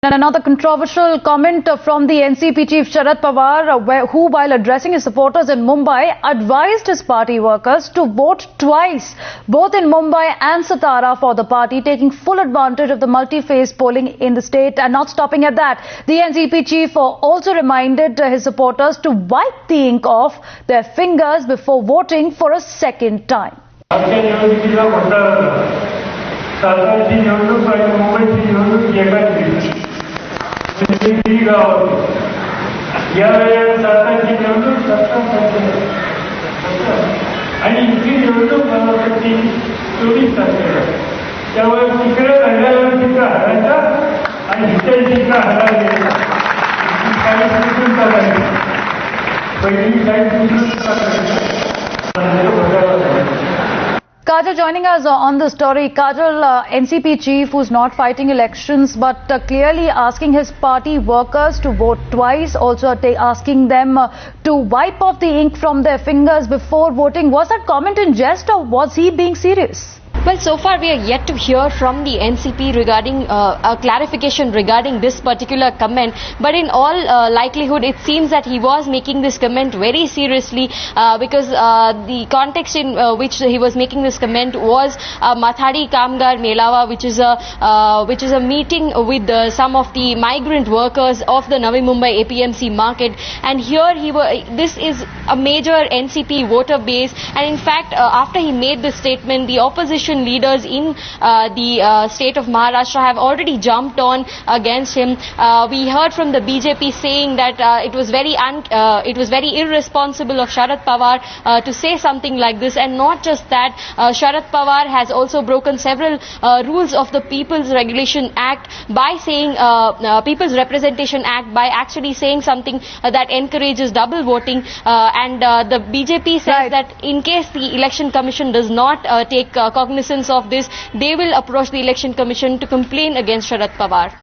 And another controversial comment from the NCP chief Sharad Pawar, who while addressing his supporters in Mumbai, advised his party workers to vote twice, both in Mumbai and Satara for the party, taking full advantage of the multi-phase polling in the state. And not stopping at that, the NCP chief also reminded his supporters to wipe the ink off their fingers before voting for a second time. आणि इतकी निवडणूक मला वाटते 24 तारखेला त्यामुळे तिकडे लढल्यावर तिकडे हरायचा आणि इथे तिकडे हरायला काही कुठून चालायची पहिली काही कुठून चालायची. Kajal joining us on the story. Kajal, NCP chief who's not fighting elections but clearly asking his party workers to vote twice, also asking them to wipe off the ink from their fingers before voting. Was that comment in jest or was he being serious? Well, so far we are yet to hear from the NCP regarding a clarification regarding this particular comment. But in all likelihood, it seems that he was making this comment very seriously because the context in which he was making this comment was Mathadi Kamgar Melawa, which is a meeting with some of the migrant workers of the Navi Mumbai APMC market. And here this is a major NCP voter base. And in fact, after he made this statement, the opposition leaders in the state of Maharashtra have already jumped on against him. We heard from the BJP saying that it was very irresponsible of Sharad Pawar to say something like this. And not just that, Sharad Pawar has also broken several rules of the People's Regulation Act by saying People's Representation Act by actually saying something that encourages double voting. And the BJP says that in case the Election Commission does not take cognizance of this, they will approach the Election Commission to complain against Sharad Pawar.